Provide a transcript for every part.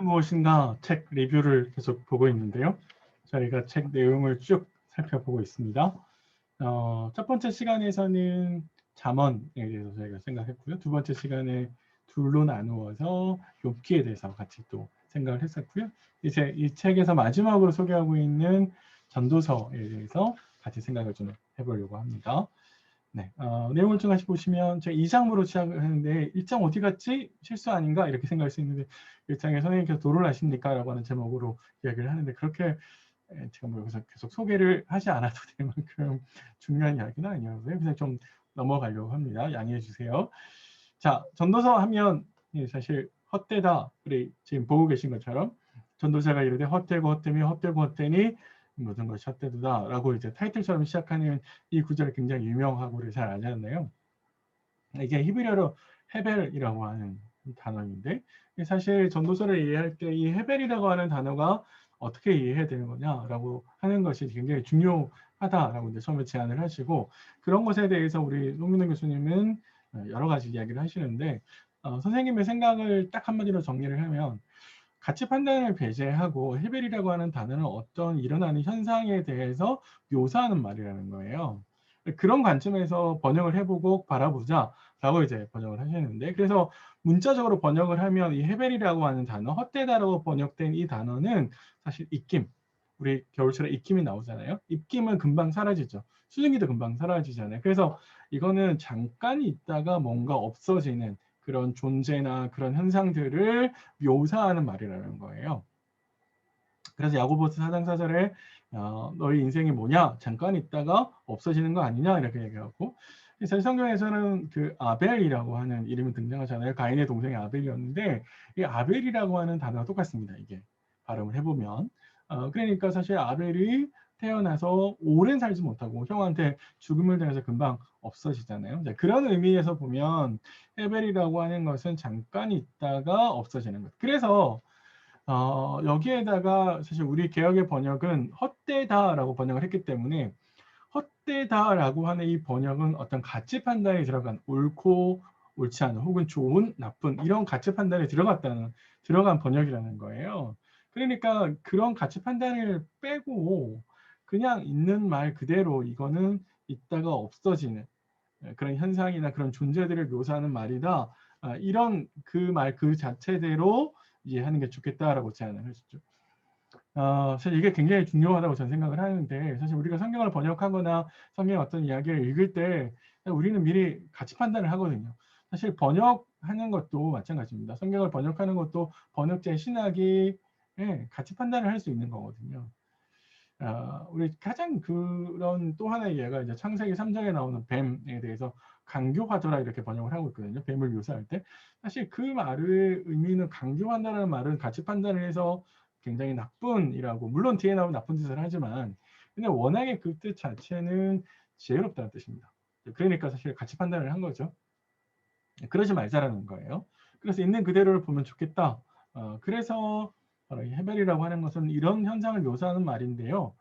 무엇인가 책 리뷰를 계속 보고 있는데요. 저희가 책 내용을 쭉 살펴보고 있습니다. 첫 번째 시간에서는 잠언에 대해서 저희가 생각했고요. 두 번째 시간에 둘로 나누어서 욥기에 대해서 같이 또 생각을 했었고요. 이제 이 책에서 마지막으로 소개하고 있는 전도서에 대해서 같이 생각을 좀 해보려고 합니다. 네, 내용을 좀 같이 보시면 제가 2장으로 시작을 했는데 1장 어디 갔지? 실수 아닌가? 이렇게 생각할 수 있는데 1장에 선생님께서 도를 아십니까? 라고 하는 제목으로 이야기를 하는데 그렇게 제가 뭐 여기서 계속 소개를 하지 않아도 될 만큼 중요한 이야기는 아니어서요. 그냥 좀 넘어가려고 합니다. 양해해 주세요. 자, 전도서 하면 사실 헛되다. 우리 지금 보고 계신 것처럼 전도자가 이르되 헛되고 헛되미 헛되고 헛되니 모든 것이 헛되도다 라고 이제 타이틀처럼 시작하는 이 구절이 굉장히 유명하고 우리 잘 알잖아요. 이게 히브리어로 헤벨이라고 하는 단어인데 사실 전도서를 이해할 때 이 헤벨이라고 하는 단어가 어떻게 이해해야 되는 거냐라고 하는 것이 굉장히 중요하다라고 이제 처음에 제안을 하시고 그런 것에 대해서 우리 송민호 교수님은 여러 가지 이야기를 하시는데 선생님의 생각을 딱 한마디로 정리를 하면 가치 판단을 배제하고 헤벨이라고 하는 단어는 어떤 일어나는 현상에 대해서 묘사하는 말이라는 거예요. 그런 관점에서 번역을 해보고 바라보자 라고 이제 번역을 하시는데 그래서 문자적으로 번역을 하면 이 헤벨이라고 하는 단어 헛되다라고 번역된 이 단어는 사실 입김 우리 겨울철에 입김이 나오잖아요. 입김은 금방 사라지죠. 수증기도 금방 사라지잖아요. 그래서 이거는 잠깐 있다가 뭔가 없어지는 그런 존재나 그런 현상들을 묘사하는 말이라는 거예요. 그래서 야고보스 4장 4절에 너희 인생이 뭐냐? 잠깐 있다가 없어지는 거 아니냐? 이렇게 얘기하고 사실 성경에서는 그 아벨이라고 하는 이름이 등장하잖아요. 가인의 동생이 아벨이었는데 이 아벨이라고 하는 단어가 똑같습니다. 이게 발음을 해보면 그러니까 사실 아벨이 태어나서 오랜 살지 못하고 형한테 죽음을 당해서 금방 없어지잖아요. 그런 의미에서 보면 헤벨이라고 하는 것은 잠깐 있다가 없어지는 것. 그래서 여기에다가 사실 우리 개혁의 번역은 헛되다라고 번역을 했기 때문에 헛되다라고 하는 이 번역은 어떤 가치 판단이 들어간 옳고 옳지 않은 혹은 좋은 나쁜 이런 가치 판단이 들어간 번역이라는 거예요. 그러니까 그런 가치 판단을 빼고 그냥 있는 말 그대로 이거는 있다가 없어지는 그런 현상이나 그런 존재들을 묘사하는 말이다. 이런 그 말 그 자체대로 이해하는 게 좋겠다라고 제안을 하셨죠. 사실 이게 굉장히 중요하다고 저는 생각을 하는데 사실 우리가 성경을 번역하거나 성경의 어떤 이야기를 읽을 때 우리는 미리 가치 판단을 하거든요. 사실 번역하는 것도 마찬가지입니다. 성경을 번역하는 것도 번역자의 신학이 가치 판단을 할 수 있는 거거든요. 우리 가장 그런 또 하나의 예가 이제 창세기 3장에 나오는 뱀에 대해서 강교하더라 이렇게 번역을 하고 있거든요. 뱀을 묘사할 때. 사실 그 말의 의미는 강교한다는 말은 가치 판단을 해서 굉장히 나쁜이라고 물론 뒤에 나오면 나쁜 짓을 하지만 근데 워낙에 그 뜻 자체는 지혜롭다는 뜻입니다. 그러니까 사실 가치 판단을 한 거죠. 그러지 말자라는 거예요. 그래서 있는 그대로를 보면 좋겠다. 그래서 헤벨이라고 하는 것은 이런 현상을 묘사하는 말인데요.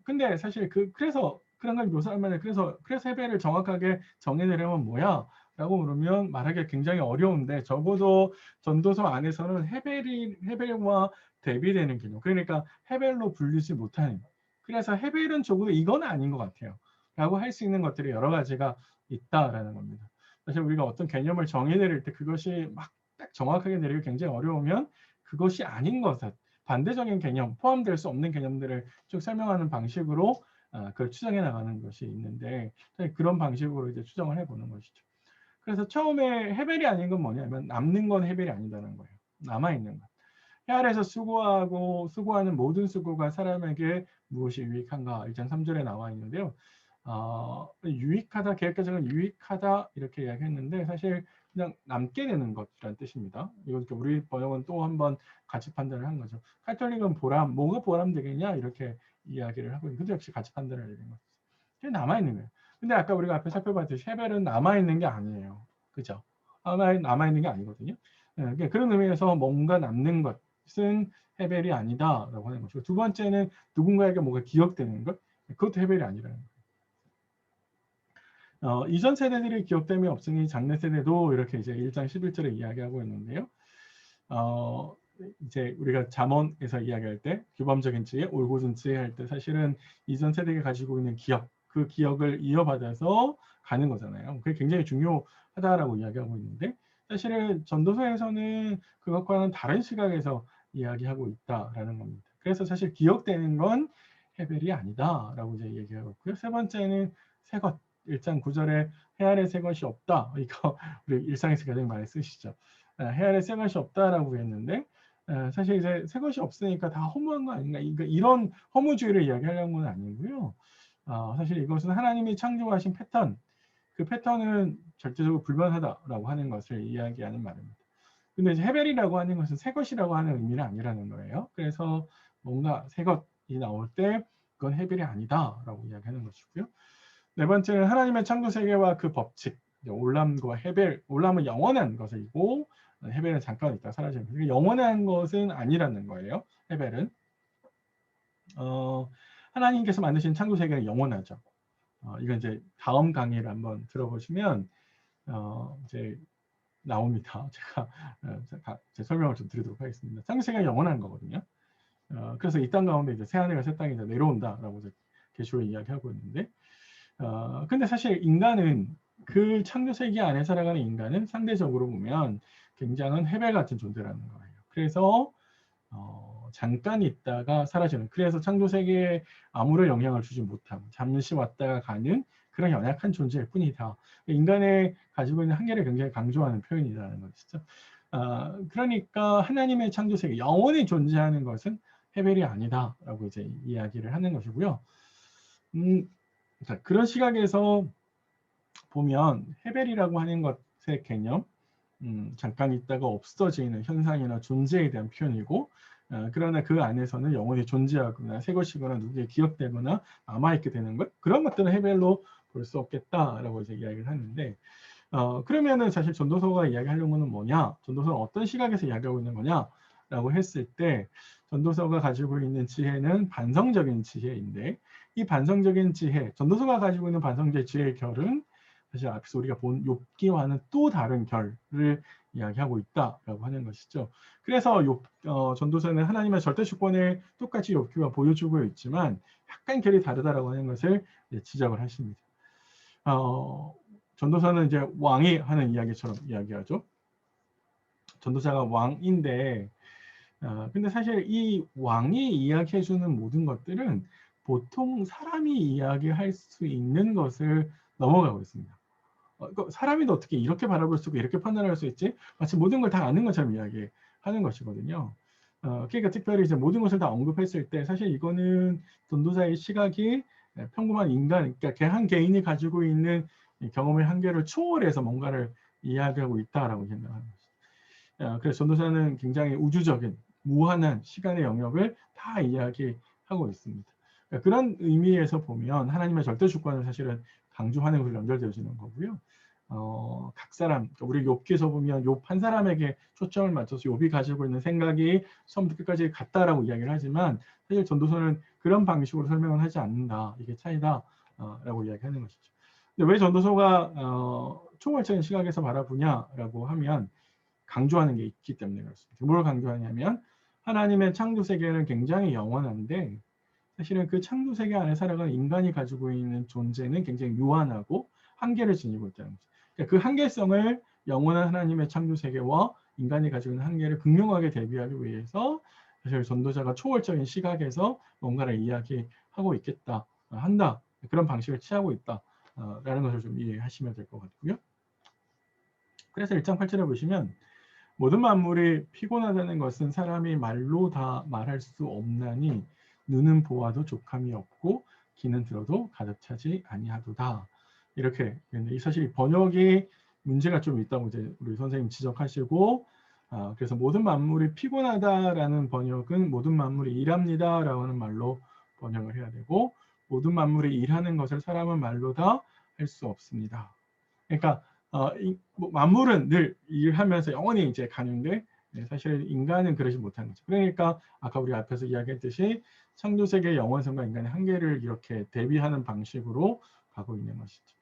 근데 사실 그래서 그런 걸 묘사하면 그래서 헤벨을 정확하게 정의내려면 뭐야? 라고 물으면 말하기가 굉장히 어려운데 적어도 전도서 안에서는 헤벨과 대비되는 개념. 그러니까 헤벨로 분류지 못하는. 그래서 헤벨은 적어도 이건 아닌 것 같아요. 라고 할 수 있는 것들이 여러 가지가 있다라는 겁니다. 사실 우리가 어떤 개념을 정의내릴 때 그것이 막 딱 정확하게 내리기 굉장히 어려우면 그것이 아닌 것을 반대적인 개념, 포함될 수 없는 개념들을 쭉 설명하는 방식으로 그걸 추정해 나가는 것이 있는데 그런 방식으로 이제 추정을 해보는 것이죠. 그래서 처음에 헤벨이 아닌 건 뭐냐면 남는 건 헤벨이 아니다는 거예요. 남아있는 것. 해 아래서 수고하는 모든 수고가 사람에게 무엇이 유익한가 1장 3절에 나와 있는데요. 유익하다, 계획과정은 유익하다 이렇게 이야기했는데 사실 그냥 남게 되는 것이라는 뜻입니다. 이거 우리 번역은 또 한번 가치 판단을 한 거죠. 카톨릭은 보람, 뭐가 보람 되겠냐 이렇게 이야기를 하고 근데 역시 가치 판단을 내는 거죠. 그게 남아있는 거예요. 근데 아까 우리가 앞에 살펴봤듯이 헤벨은 남아있는 게 아니에요. 그죠? 남아있는 게 아니거든요. 그런 의미에서 뭔가 남는 것은 헤벨이 아니다라고 하는 것이고 두 번째는 누군가에게 뭔가 기억되는 것 그것도 헤벨이 아니라는 거예요. 이전 세대들이 기억됨이 없으니 장래 세대도 이렇게 이제 1장 11절에 이야기하고 있는데요. 이제 우리가 잠언에서 이야기할 때 규범적인 지혜, 올곧은 지혜 할 때 사실은 이전 세대가 가지고 있는 기억, 그 기억을 이어받아서 가는 거잖아요. 그게 굉장히 중요하다라고 이야기하고 있는데 사실은 전도서에서는 그것과는 다른 시각에서 이야기하고 있다라는 겁니다. 그래서 사실 기억되는 건 헤벨이 아니다라고 이제 얘기하고 있고요. 세 번째는 새것, 1장 9절에 해 아래 새 것이 없다. 이거 우리 일상에서 가장 많이 쓰시죠. 해 아래 새 것이 없다라고 했는데 사실 이제 새 것이 없으니까 다 허무한 거 아닌가? 그러니까 이런 허무주의를 이야기하려는 건 아니고요. 사실 이것은 하나님이 창조하신 패턴, 그 패턴은 절대적으로 불변하다라고 하는 것을 이야기하는 말입니다. 근데 이제 헤벨이라고 하는 것은 새 것이라고 하는 의미는 아니라는 거예요. 그래서 뭔가 새 것이 나올 때 그건 헤벨이 아니다라고 이야기하는 것이고요. 네 번째는 하나님의 창조 세계와 그 법칙. 올람과 헤벨, 올람은 영원한 것이고 헤벨은 잠깐 있다 사라지는 거예요. 영원한 것은 아니라는 거예요. 헤벨은 하나님께서 만드신 창조 세계는 영원하죠. 이건 이제 다음 강의를 한번 들어보시면 이제 나옵니다. 제가 제 설명을 좀 드리도록 하겠습니다. 창조 세계가 영원한 거거든요. 그래서 이 땅 가운데 이제 새 하늘과 새 땅이 이제 내려온다라고 이제 계시로 이야기하고 있는데, 근데 사실 인간은 그 창조 세계 안에 살아가는 인간은 상대적으로 보면 굉장한 헤벨 같은 존재라는 거예요. 그래서 잠깐 있다가 사라지는, 그래서 창조 세계에 아무런 영향을 주지 못하고 잠시 왔다가 가는 그런 연약한 존재일 뿐이다. 인간의 가지고 있는 한계를 굉장히 강조하는 표현이라는 것이죠. 그러니까 하나님의 창조 세계, 영원히 존재하는 것은 헤벨이 아니다라고 이제 이야기를 하는 것이고요. 자, 그런 시각에서 보면 헤벨이라고 하는 것의 개념, 잠깐 있다가 없어지는 현상이나 존재에 대한 표현이고, 그러나 그 안에서는 영원히 존재하거나 새 것이거나 누구에 기억되거나 남아있게 되는 것, 그런 것들은 헤벨로 볼 수 없겠다라고 이제 이야기를 하는데, 그러면은 사실 전도서가 이야기하려는 것은 뭐냐? 전도서는 어떤 시각에서 이야기하고 있는 거냐라고 했을 때, 전도서가 가지고 있는 지혜는 반성적인 지혜인데, 이 반성적인 지혜, 전도서가 가지고 있는 반성적인 지혜의 결은 사실 앞서 우리가 본 욥기와는 또 다른 결을 이야기하고 있다라고 하는 것이죠. 그래서 전도서는 하나님의 절대 주권을 똑같이 욥기와 보여주고 있지만 약간 결이 다르다라고 하는 것을 지적을 하십니다. 전도서는 이제 왕이 하는 이야기처럼 이야기하죠. 전도사가 왕인데, 근데 사실 이 왕이 이야기해주는 모든 것들은 보통 사람이 이야기할 수 있는 것을 넘어가고 있습니다. 사람이 어떻게 이렇게 바라볼 수 있고 이렇게 판단할 수 있지? 마치 모든 걸 다 아는 것처럼 이야기하는 것이거든요. 그러니까 특별히 이제 모든 것을 다 언급했을 때 사실 이거는 전도사의 시각이 평범한 인간, 그러니까 한 개인이 가지고 있는 경험의 한계를 초월해서 뭔가를 이야기하고 있다라고 생각하는 것이죠. 그래서 전도사는 굉장히 우주적인 무한한 시간의 영역을 다 이야기하고 있습니다. 그러니까 그런 의미에서 보면 하나님의 절대 주권을 사실은 강조하는 것으로 연결되어지는 거고요. 각 사람, 우리 욥기에서 보면 욥 한 사람에게 초점을 맞춰서 욥이 가지고 있는 생각이 처음부터 끝까지 같다라고 이야기를 하지만 사실 전도서는 그런 방식으로 설명을 하지 않는다. 이게 차이다. 라고 이야기하는 것이죠. 근데 왜 전도서가 초월적인 시각에서 바라보냐라고 하면 강조하는 게 있기 때문에 그렇습니다. 뭘 강조하냐면 하나님의 창조 세계는 굉장히 영원한데 사실은 그 창조 세계 안에 살아가는 인간이 가지고 있는 존재는 굉장히 유한하고 한계를 지니고 있다는 거죠. 그러니까 그 한계성을 영원한 하나님의 창조 세계와 인간이 가지고 있는 한계를 극명하게 대비하기 위해서 사실 전도자가 초월적인 시각에서 뭔가를 이야기하고 있겠다, 한다, 그런 방식을 취하고 있다라는 것을 좀 이해하시면 될 것 같고요. 그래서 1장 8절에 보시면 모든 만물이 피곤하다는 것은 사람이 말로 다 말할 수 없나니 눈은 보아도 족함이 없고 귀는 들어도 가득 차지 아니하도다. 이렇게 사실 번역이 문제가 좀 있다고 이제 우리 선생님 지적하시고, 그래서 모든 만물이 피곤하다라는 번역은 모든 만물이 일합니다라고 하는 말로 번역을 해야 되고, 모든 만물이 일하는 것을 사람은 말로 다 할 수 없습니다. 그러니까 만물은 늘 일하면서 영원히 이제 가는데 사실 인간은 그러지 못하는 거죠. 그러니까 아까 우리 앞에서 이야기했듯이 창조세계의 영원성과 인간의 한계를 이렇게 대비하는 방식으로 가고 있는 것이죠.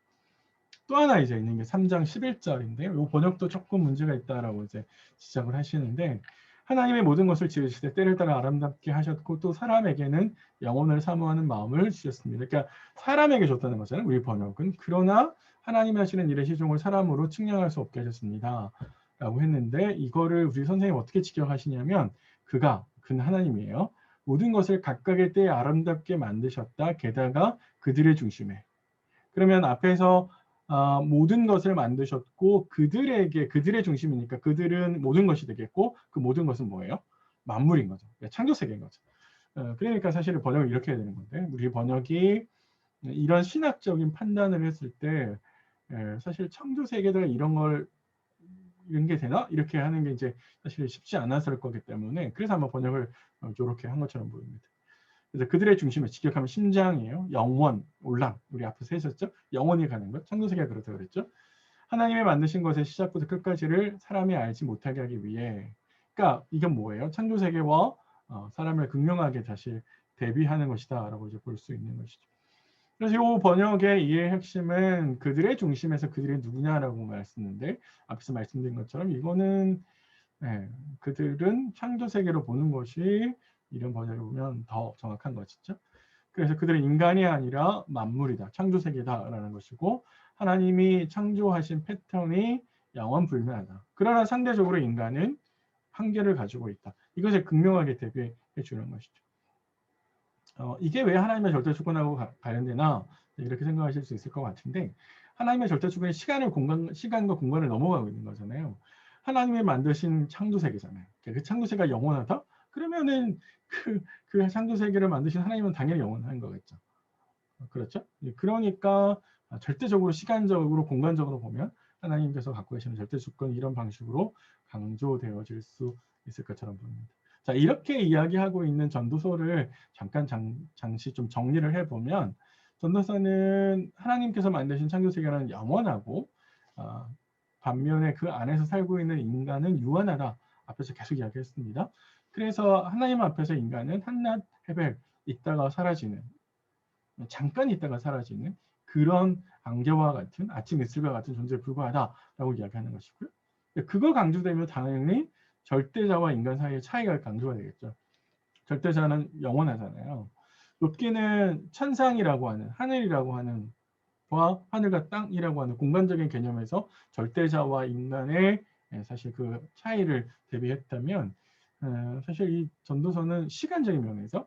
또 하나 이제 있는 게 3장 11절인데요. 이 번역도 조금 문제가 있다라고 이제 지적을 하시는데, 하나님의 모든 것을 지으시되 때를 따라 아름답게 하셨고 또 사람에게는 영혼을 사모하는 마음을 주셨습니다. 그러니까 사람에게 줬다는 거잖아요. 우리 번역은. 그러나 하나님이 하시는 일의 시종을 사람으로 측량할 수 없게 하셨습니다. 라고 했는데, 이거를 우리 선생님 어떻게 직역하시냐면, 그는 하나님이에요. 모든 것을 각각의 때에 아름답게 만드셨다. 게다가 그들의 중심에. 그러면 앞에서 모든 것을 만드셨고 그들의 중심이니까 그들은 모든 것이 되겠고, 그 모든 것은 뭐예요? 만물인 거죠. 창조 세계인 거죠. 그러니까 사실은 번역을 이렇게 해야 되는 건데, 우리 번역이 이런 신학적인 판단을 했을 때 사실 창조 세계들 이런 게 되나? 이렇게 하는 게 이제 사실 쉽지 않았을 거기 때문에, 그래서 아마 번역을 이렇게 한 것처럼 보입니다. 그래서 그들의 중심에 직역하면 심장이에요. 영원, 올랑. 우리 앞에서 했었죠. 영원히 가는 것. 창조세계가 그렇다고 그랬죠. 하나님의 만드신 것의 시작부터 끝까지를 사람이 알지 못하게 하기 위해. 그러니까 이건 뭐예요? 창조세계와 사람을 극명하게 다시 대비하는 것이다 라고 이제 볼 수 있는 것이죠. 그래서 이 번역의 이해의 핵심은 그들의 중심에서 그들이 누구냐라고 말씀했는데, 앞에서 말씀드린 것처럼 이거는 그들은 창조세계로 보는 것이 이런 번역을 보면 더 정확한 것이죠. 그래서 그들은 인간이 아니라 만물이다, 창조세계다라는 것이고, 하나님이 창조하신 패턴이 영원불멸하다. 그러나 상대적으로 인간은 한계를 가지고 있다. 이것을 극명하게 대비해 주는 것이죠. 이게 왜 하나님의 절대 주권하고 관련되나, 이렇게 생각하실 수 있을 것 같은데, 하나님의 절대 주권이 시간과 공간을 넘어가고 있는 거잖아요. 하나님이 만드신 창조세계잖아요. 그 창조세계가 영원하다? 그러면은 그 창조세계를 만드신 하나님은 당연히 영원한 거겠죠. 그렇죠? 그러니까 절대적으로, 시간적으로, 공간적으로 보면 하나님께서 갖고 계시는 절대 주권이 이런 방식으로 강조되어질 수 있을 것처럼 보입니다. 자, 이렇게 이야기하고 있는 전도서를 잠깐 잠시 좀 정리를 해보면, 전도서는 하나님께서 만드신 창조세계는 영원하고 반면에 그 안에서 살고 있는 인간은 유한하다. 앞에서 계속 이야기했습니다. 그래서 하나님 앞에서 인간은 한낮 해벨 있다가 사라지는, 잠깐 있다가 사라지는 그런 안개와 같은, 아침 이슬과 같은 존재에 불과하다라고 이야기하는 것이고요. 그거 강조되면 당연히 절대자와 인간 사이의 차이가 강조가 되겠죠. 절대자는 영원하잖아요. 욥기는 천상이라고 하는, 하늘이라고 하는 와 하늘과 땅이라고 하는 공간적인 개념에서 절대자와 인간의 사실 그 차이를 대비했다면, 사실 이 전도서는 시간적인 면에서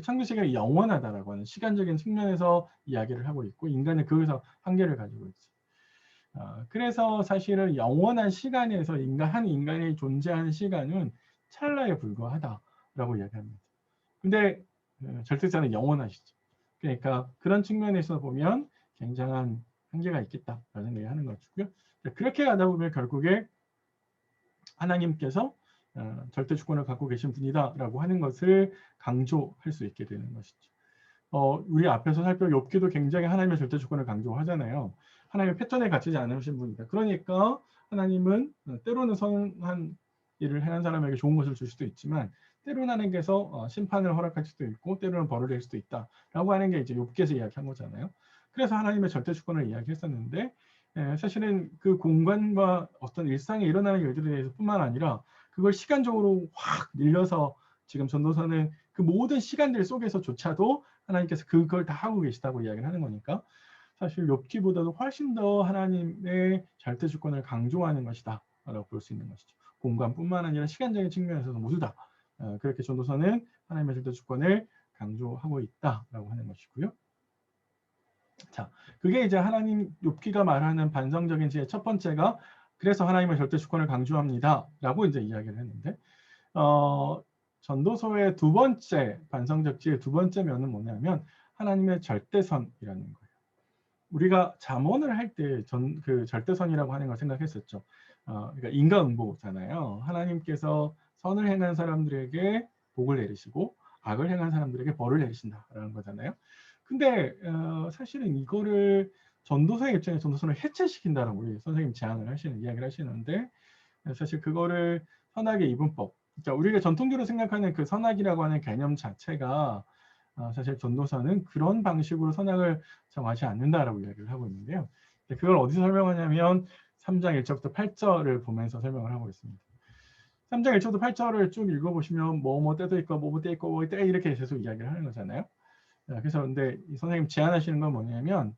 창조세계가 영원하다라고 하는 시간적인 측면에서 이야기를 하고 있고, 인간은 거기서 한계를 가지고 있죠. 그래서 사실은 영원한 시간에서 한 인간이 존재하는 시간은 찰나에 불과하다라고 이야기합니다. 근데 절대자는 영원하시죠. 그러니까 그런 측면에서 보면 굉장한 한계가 있겠다라는 생각을 하는 것이고요. 그렇게 가다 보면 결국에 하나님께서 절대 주권을 갖고 계신 분이다라고 하는 것을 강조할 수 있게 되는 것이죠. 우리 앞에서 살펴본 욥기도 굉장히 하나님의 절대 주권을 강조하잖아요. 하나님의 패턴에 갇히지 않으신 분이다. 그러니까 하나님은 때로는 선한 일을 행한 사람에게 좋은 것을 줄 수도 있지만, 때로는 하나님께서 심판을 허락할 수도 있고 때로는 벌을 낼 수도 있다라고 하는 게 이제 욥기에서 이야기한 거잖아요. 그래서 하나님의 절대 주권을 이야기했었는데, 사실은 그 공간과 어떤 일상에 일어나는 일들에 대해서 뿐만 아니라 그걸 시간적으로 확 늘려서 지금 전도서는 그 모든 시간들 속에서조차도 하나님께서 그걸 다 하고 계시다고 이야기를 하는 거니까, 사실 욥기보다도 훨씬 더 하나님의 절대 주권을 강조하는 것이다 라고 볼 수 있는 것이죠. 공간뿐만 아니라 시간적인 측면에서도 모두 다 그렇게 전도서는 하나님의 절대 주권을 강조하고 있다라고 하는 것이고요. 자, 그게 이제 하나님, 욥기가 말하는 반성적인 지혜 첫 번째가, 그래서 하나님의 절대 주권을 강조합니다 라고 이제 이야기를 했는데, 전도서의 두 번째 반성적 지혜 두 번째 면은 뭐냐면 하나님의 절대선이라는 거예요. 우리가 잠언을 할 때 그 절대선이라고 하는 걸 생각했었죠. 그러니까 인과응보잖아요. 하나님께서 선을 행한 사람들에게 복을 내리시고 악을 행한 사람들에게 벌을 내리신다라는 거잖아요. 근데 사실은 이거를 전도서의 입장에서 전도서를 해체시킨다라고 우리 선생님 이야기를 하시는데, 사실 그거를 선악의 이분법, 그러니까 우리가 전통적으로 생각하는 그 선악이라고 하는 개념 자체가 사실 전도서는 그런 방식으로 선악을 정하지 않는다라고 이야기를 하고 있는데요. 그걸 어디서 설명하냐면 3장 1절부터 8절을 보면서 설명을 하고 있습니다. 3장 1절부터 8절을 쭉 읽어보시면 뭐뭐 때도 있고 뭐뭐 때 있고 뭐 때 이렇게 계속 이야기를 하는 거잖아요. 그래서 근데 이 선생님 제안하시는 건 뭐냐면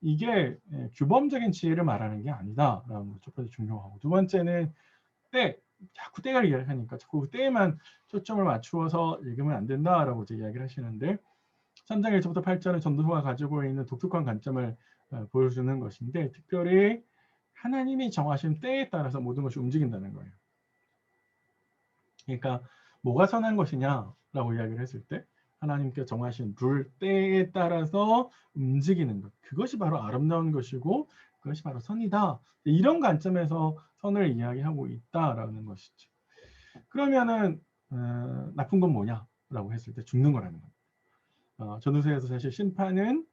이게 규범적인 지혜를 말하는 게 아니다라는 것 첫 번째 중요하고, 두 번째는 때, 자꾸 때를 이야기하니까 자꾸 그 때에만 초점을 맞추어서 읽으면 안 된다라고 이제 이야기를 하시는데, 3장 1절부터 8절은 전도서가 가지고 있는 독특한 관점을 보여주는 것인데, 특별히 하나님이 정하신 때에 따라서 모든 것이 움직인다는 거예요. 그러니까 뭐가 선한 것이냐라고 이야기를 했을 때 하나님께 정하신 룰, 때에 따라서 움직이는 것, 그것이 바로 아름다운 것이고 그것이 바로 선이다. 이런 관점에서 선을 이야기하고 있다라는 것이죠. 그러면은 나쁜 건 뭐냐라고 했을 때 죽는 거라는 겁니다. 전도서에서 사실 심판은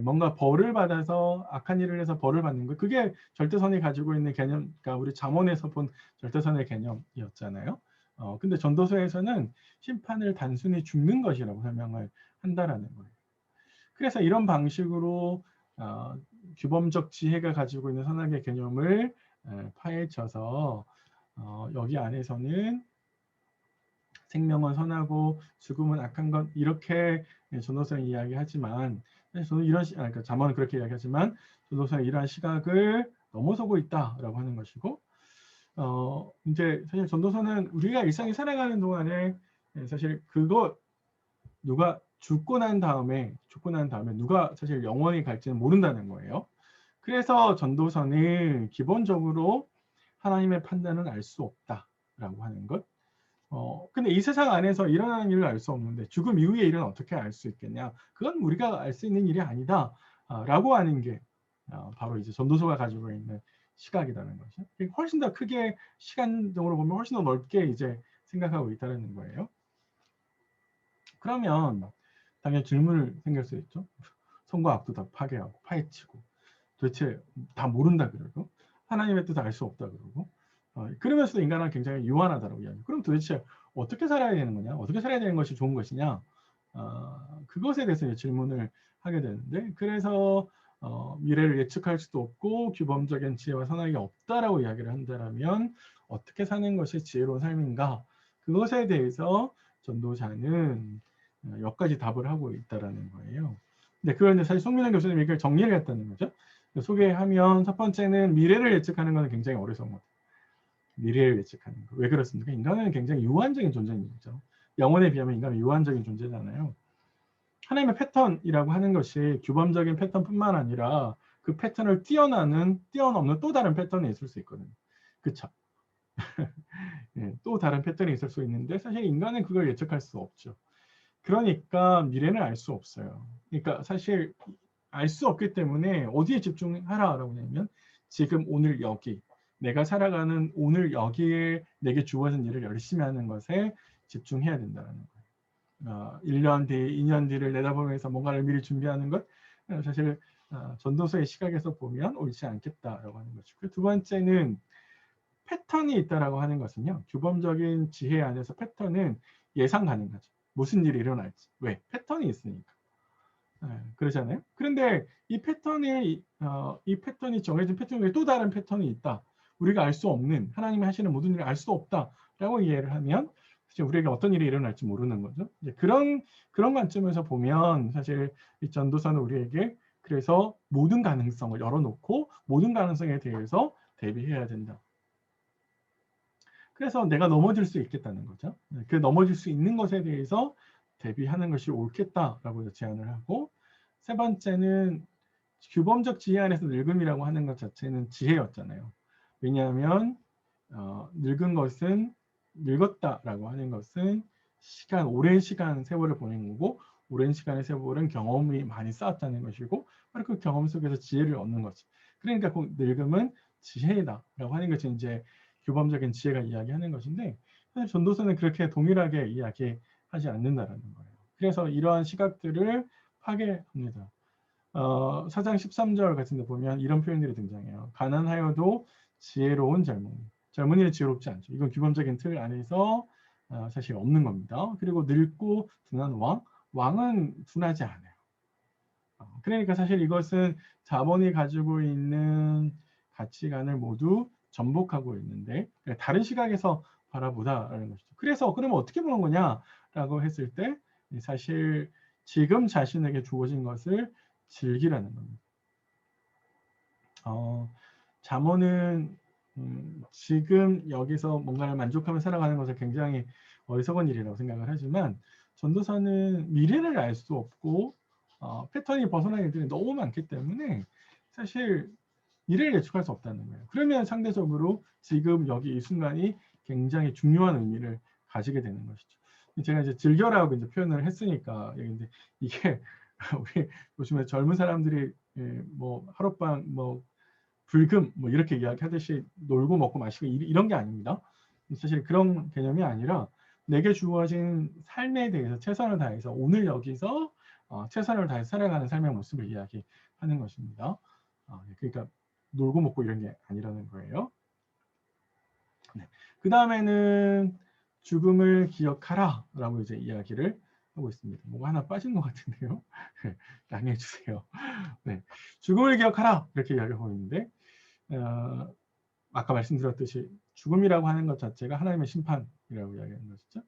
뭔가 벌을 받아서 악한 일을 해서 벌을 받는 거, 그게 절대선이 가지고 있는 개념, 그러니까 우리 잠언에서 본 절대선의 개념이었잖아요. 근데 전도서에서는 심판을 단순히 죽는 것이라고 설명을 한다라는 거예요. 그래서 이런 방식으로 규범적 지혜가 가지고 있는 선악의 개념을 파헤쳐서 여기 안에서는 생명은 선하고 죽음은 악한 것, 이렇게 전도서는 이야기하지만, 저는 이런 그러니까 잠언은 그렇게 이야기하지만 전도서는 이러한 시각을 넘어서고 있다라고 하는 것이고, 이제 사실 전도서는 우리가 일상에 살아가는 동안에 사실 그거 누가 죽고 난 다음에 누가 사실 영원히 갈지는 모른다는 거예요. 그래서 전도서는 기본적으로 하나님의 판단은 알 수 없다라고 하는 것. 근데 이 세상 안에서 일어나는 일을 알 수 없는데 죽음 이후의 일은 어떻게 알 수 있겠냐? 그건 우리가 알 수 있는 일이 아니다. 라고 하는 게 바로 이제 전도서가 가지고 있는 시각이라는 거죠. 훨씬 더 크게 시간적으로 보면 훨씬 더 넓게 이제 생각하고 있다는 거예요. 그러면 당연히 질문을 생길 수 있죠. 선과 악도 다 파괴하고 파헤치고 도대체 다 모른다 그러고 하나님의 뜻을 알 수 없다 그러고 그러면서도 인간은 굉장히 유한하다고 이야기해요. 그럼 도대체 어떻게 살아야 되는 거냐? 어떻게 살아야 되는 것이 좋은 것이냐? 그것에 대해서 질문을 하게 되는데, 그래서 미래를 예측할 수도 없고 규범적인 지혜와 선악이 없다라고 이야기를 한다면 어떻게 사는 것이 지혜로운 삶인가? 그것에 대해서 전도자는 몇 가지 답을 하고 있다라는 거예요. 근데 그런데 사실 송민환 교수님이 이걸 정리를 했다는 거죠. 소개하면 첫 번째는 미래를 예측하는 것은 굉장히 어리석은 것. 미래를 예측하는 거. 왜 그렇습니까? 인간은 굉장히 유한적인 존재입니다. 영혼에 비하면 인간은 유한적인 존재잖아요. 하나님의 패턴이라고 하는 것이 규범적인 패턴뿐만 아니라 그 패턴을 뛰어넘는 또 다른 패턴이 있을 수 있거든요. 그렇죠? 예, 또 다른 패턴이 있을 수 있는데 사실 인간은 그걸 예측할 수 없죠. 그러니까 미래는 알 수 없어요. 그러니까 사실 알 수 없기 때문에 어디에 집중하라라고 하냐면 지금 오늘 여기 내가 살아가는 오늘 여기에 내게 주어진 일을 열심히 하는 것에 집중해야 된다는 거예요. 1년 뒤, 2년 뒤를 내다보면서 뭔가를 미리 준비하는 것 사실 전도서의 시각에서 보면 옳지 않겠다라고 하는 것이고, 두 번째는 패턴이 있다라고 하는 것은요. 규범적인 지혜 안에서 패턴은 예상 가능하죠. 무슨 일이 일어날지. 왜? 패턴이 있으니까. 그러잖아요. 그런데 이 패턴이 정해진 패턴 외에 또 다른 패턴이 있다. 우리가 알 수 없는, 하나님이 하시는 모든 일을 알 수 없다라고 이해를 하면 사실 우리에게 어떤 일이 일어날지 모르는 거죠. 이제 그런 관점에서 보면 사실 이 전도서는 우리에게 그래서 모든 가능성을 열어놓고 모든 가능성에 대해서 대비해야 된다. 그래서 내가 넘어질 수 있겠다는 거죠. 그 넘어질 수 있는 것에 대해서 대비하는 것이 옳겠다라고 제안을 하고, 세 번째는 규범적 지혜 안에서 늙음이라고 하는 것 자체는 지혜였잖아요. 왜냐하면 늙은 것은 늙었다라고 하는 것은 오랜 시간 세월을 보낸 거고, 오랜 시간의 세월은 경험이 많이 쌓았다는 것이고, 바로 그 경험 속에서 지혜를 얻는 거죠. 그러니까 그 늙음은 지혜다라고 하는 것이 이제 규범적인 지혜가 이야기하는 것인데, 사실 전도서는 그렇게 동일하게 이야기하지 않는다라는 거예요. 그래서 이러한 시각들을 파괴합니다. 4장 13절 같은 데 보면 이런 표현들이 등장해요. 가난하여도 지혜로운 젊은이. 젊은이는 지혜롭지 않죠. 이건 규범적인 틀 안에서 사실 없는 겁니다. 그리고 늙고 둔한 왕은 둔하지 않아요. 그러니까 사실 이것은 자본이 가지고 있는 가치관을 모두 전복하고 있는데 다른 시각에서 바라보다라는 것이죠. 그래서 그러면 어떻게 보는 거냐라고 했을 때 사실 지금 자신에게 주어진 것을 즐기라는 겁니다. 잠언은 지금 여기서 뭔가를 만족하며 살아가는 것을 굉장히 어리석은 일이라고 생각을 하지만 전도사는 미래를 알 수 없고 패턴이 벗어난 일들이 너무 많기 때문에 사실 미래를 예측할 수 없다는 거예요. 그러면 상대적으로 지금 여기 이 순간이 굉장히 중요한 의미를 가지게 되는 것이죠. 제가 이제 즐겨라고 이제 표현을 했으니까 이게 우리 요즘에 젊은 사람들이 뭐 하룻밤 뭐 불금 뭐 이렇게 이야기하듯이 놀고 먹고 마시고 이런 게 아닙니다. 사실 그런 개념이 아니라 내게 주어진 삶에 대해서 최선을 다해서 오늘 여기서 최선을 다해서 살아가는 삶의 모습을 이야기하는 것입니다. 그러니까 놀고 먹고 이런 게 아니라는 거예요. 네. 그 다음에는 죽음을 기억하라 라고 이제 이야기를 하고 있습니다. 뭐가 하나 빠진 것 같은데요. 양해해 주세요. 네. 죽음을 기억하라 이렇게 이야기하고 있는데 아까 말씀드렸듯이 죽음이라고 하는 것 자체가 하나님의 심판이라고 이야기하는 것이죠.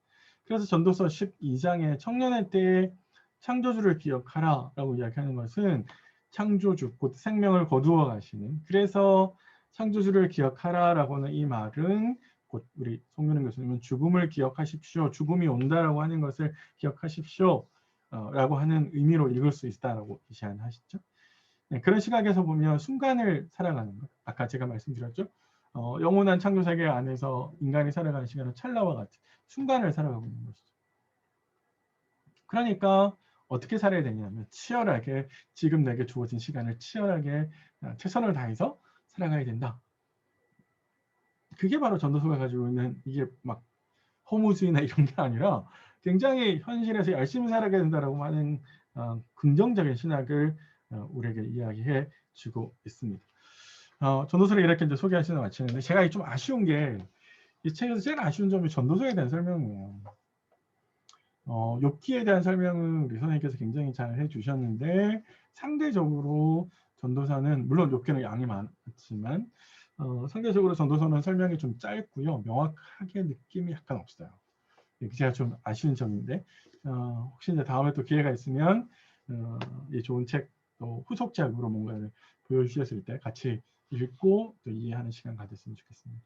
그래서 전도서 12장에 청년의 때에 창조주를 기억하라 라고 이야기하는 것은 창조주, 곧 생명을 거두어 가시는, 그래서 창조주를 기억하라 라고 하는 이 말은 곧 우리 송민은 교수님은 죽음을 기억하십시오, 죽음이 온다라고 하는 것을 기억하십시오 라고 하는 의미로 읽을 수 있다라고 제안하시죠. 네, 그런 시각에서 보면 순간을 살아가는 것, 아까 제가 말씀드렸죠. 영원한 창조 세계 안에서 인간이 살아가는 시간은 찰나와 같은 순간을 살아가고 있는 것이죠. 그러니까 어떻게 살아야 되냐면 치열하게 지금 내게 주어진 시간을 치열하게 최선을 다해서 살아가야 된다. 그게 바로 전도서가 가지고 있는 이게 막 허무주의나 이런 게 아니라 굉장히 현실에서 열심히 살아야 된다라고 하는 긍정적인 신학을 우리에게 이야기해 주고 있습니다. 전도서를 이렇게 이제 소개하시는 마치는데 제가 좀 아쉬운 게 이 책에서 제일 아쉬운 점이 전도서에 대한 설명이에요. 욥기에 대한 설명은 우리 선생님께서 굉장히 잘 해주셨는데 상대적으로 전도서는 물론 욥기는 양이 많지만 상대적으로 전도서는 설명이 좀 짧고요. 명확하게 느낌이 약간 없어요. 이게 제가 좀 아쉬운 점인데 혹시 이제 다음에 또 기회가 있으면 이 좋은 책 또 후속작으로 뭔가를 보여주셨을 때 같이 읽고 또 이해하는 시간 가졌으면 좋겠습니다.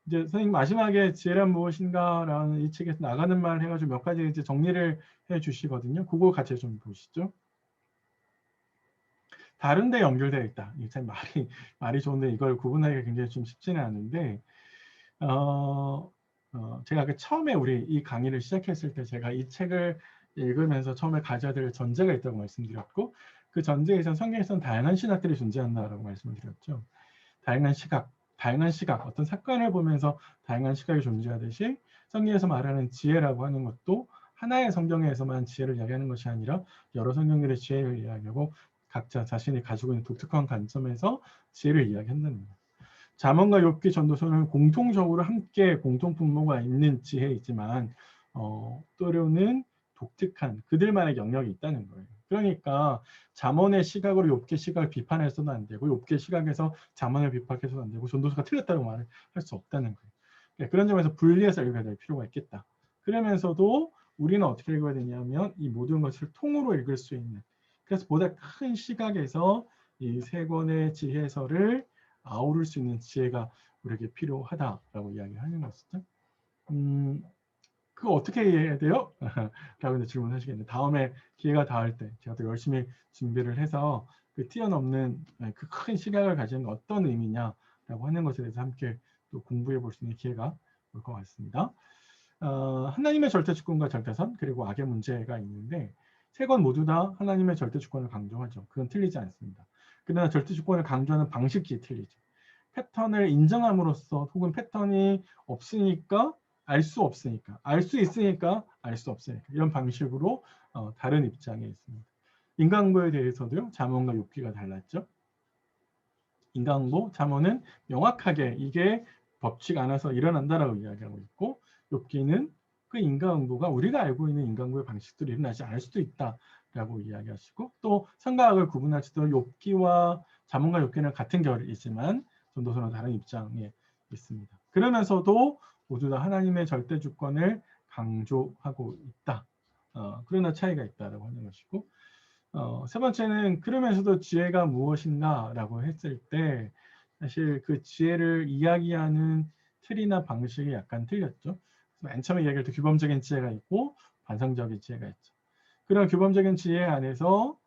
이제 선생님 마지막에 지혜란 무엇인가라는 이 책에서 나가는 말 해가지고 몇 가지 이제 정리를 해주시거든요. 그거 같이 좀 보시죠. 다른데 연결되어 있다. 이게 참 말이 좋은데 이걸 구분하기가 굉장히 좀 쉽지는 않은데 제가 처음에 우리 이 강의를 시작했을 때 제가 이 책을 읽으면서 처음에 가져야 될 전제가 있다고 말씀드렸고 그 전제에선 성경에서는 다양한 신학들이 존재한다라고 말씀을 드렸죠. 다양한 시각, 어떤 사건을 보면서 다양한 시각이 존재하듯이 성경에서 말하는 지혜라고 하는 것도 하나의 성경에서만 지혜를 이야기하는 것이 아니라 여러 성경들의 지혜를 이야기하고 각자 자신이 가지고 있는 독특한 관점에서 지혜를 이야기한다는 거예요. 잠언과 욥기 전도서는 공통적으로 함께 공통분모가 있는 지혜이지만 때로는 독특한 그들만의 영역이 있다는 거예요. 그러니까 잠언의 시각으로 욥기 시각을 비판해서는 안 되고 욥기 시각에서 잠언을 비판해서는 안 되고 전도서가 틀렸다고 말을 할 수 없다는 거예요. 그러니까 그런 점에서 분리해서 읽어야 될 필요가 있겠다. 그러면서도 우리는 어떻게 읽어야 되냐면 이 모든 것을 통으로 읽을 수 있는, 그래서 보다 큰 시각에서 이 세 권의 지혜서를 아우를 수 있는 지혜가 우리에게 필요하다라고 이야기하는 것이죠. 그거 어떻게 이해해야 돼요? 라고 질문하시겠네요. 다음에 기회가 닿을 때 제가 더 열심히 준비를 해서 그 뛰어넘는 그 큰 시각을 가지는 어떤 의미냐라고 하는 것에 대해서 함께 또 공부해 볼 수 있는 기회가 올 것 같습니다. 하나님의 절대 주권과 절대선 그리고 악의 문제가 있는데 세 권 모두 다 하나님의 절대 주권을 강조하죠. 그건 틀리지 않습니다. 그러나 절대 주권을 강조하는 방식이 틀리죠. 패턴을 인정함으로써 혹은 패턴이 없으니까 알 수 없으니까, 알 수 있으니까 알 수 없으니까 이런 방식으로 다른 입장에 있습니다. 인간보에 대해서도요. 잠언과 욥기가 달랐죠. 인간보, 잠언은 명확하게 이게 법칙 안에서 일어난다라고 이야기하고 있고 욥기는 그 인간보가 우리가 알고 있는 인간보의 방식대로 일어나지 않을 수도 있다라고 라고 이야기하시고, 또 선과 악을 구분할 때도 욥기와 잠언과 욥기는 같은 결이지만 전도서는 다른 입장에 있습니다. 그러면서도 모두 다 하나님의 절대 주권을 강조하고 있다. 그러나 차이가 있다라고 하는 것이고, 세 번째는 그러면서도 지혜가 무엇인가 라고 했을 때 사실 그 지혜를 이야기하는 틀이나 방식이 약간 틀렸죠. 맨 처음에 이야기할 때 규범적인 지혜가 있고 반성적인 지혜가 있죠. 그런 규범적인 지혜 안에서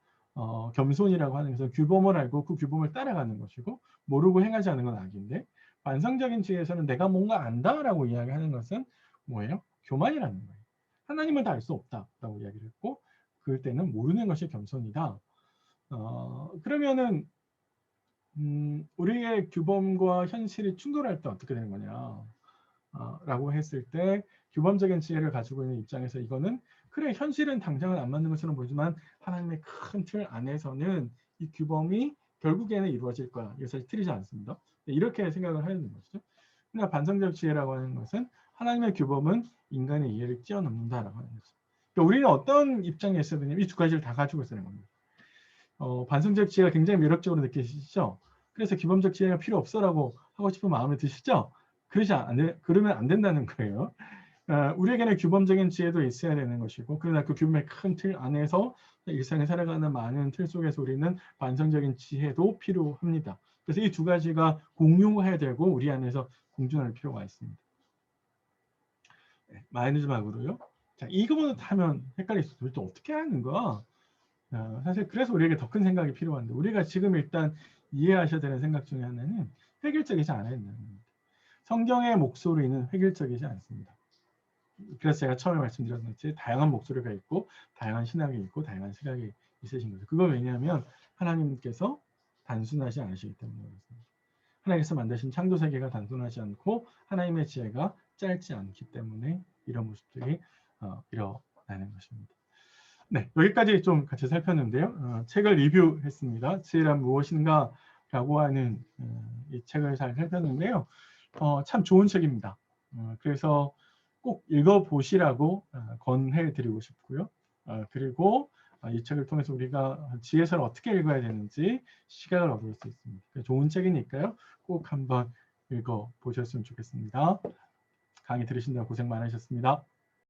겸손이라고 하는 것은 규범을 알고 그 규범을 따라가는 것이고, 모르고 행하지 않는 건 악인데, 반성적인 지혜에서는 내가 뭔가 안다라고 이야기하는 것은 뭐예요? 교만이라는 거예요. 하나님은 다 알 수 없다라고 이야기를 했고, 그럴 때는 모르는 것이 겸손이다. 그러면은 우리의 규범과 현실이 충돌할 때 어떻게 되는 거냐? 라고 했을 때 규범적인 지혜를 가지고 있는 입장에서 이거는 그래, 현실은 당장은 안 맞는 것처럼 보이지만 하나님의 큰 틀 안에서는 이 규범이 결국에는 이루어질 거야. 이게 사실 틀리지 않습니다. 이렇게 생각을 하는 것이죠. 그러나 반성적 지혜라고 하는 것은 하나님의 규범은 인간의 이해를 뛰어넘는다라고 하는 거죠. 그러니까 우리는 어떤 입장에 있어야 되냐면 이 두 가지를 다 가지고 있어야 되는 겁니다. 반성적 지혜가 굉장히 매력적으로 느껴지시죠? 그래서 규범적 지혜가 필요 없어라고 하고 싶은 마음이 드시죠? 그러면 안 된다는 거예요. 우리에게는 규범적인 지혜도 있어야 되는 것이고, 그러나 그 규범의 큰 틀 안에서 일상을 살아가는 많은 틀 속에서 우리는 반성적인 지혜도 필요합니다. 그래서 이 두 가지가 공유해야 되고 우리 안에서 공존할 필요가 있습니다. 마이너즈막으로요. 자, 이거보다 하면 헷갈릴 수도 있죠. 어떻게 하는 거야? 사실 그래서 우리에게 더 큰 생각이 필요한데, 우리가 지금 일단 이해하셔야 되는 생각 중에 하나는 획일적이지 않아야 된다는 겁니다. 성경의 목소리는 획일적이지 않습니다. 그래서 제가 처음에 말씀드렸듯이 다양한 목소리가 있고 다양한 신학이 있고 다양한 시각이 있으신 거죠. 그건 왜냐하면 하나님께서 단순하지 않으시기 때문에 그렇습니다. 하나님께서 만드신 창조 세계가 단순하지 않고 하나님의 지혜가 짧지 않기 때문에 이런 모습들이 일어나는 것입니다. 네, 여기까지 좀 같이 살폈는데요. 책을 리뷰했습니다. 지혜란 무엇인가 라고 하는 이 책을 잘 살폈는데요. 참 좋은 책입니다. 그래서 꼭 읽어보시라고 권해드리고 싶고요. 그리고 이 책을 통해서 우리가 지혜서를 어떻게 읽어야 되는지 시각을 얻을 수 있습니다. 좋은 책이니까요. 꼭 한번 읽어보셨으면 좋겠습니다. 강의 들으신다고 고생 많으셨습니다.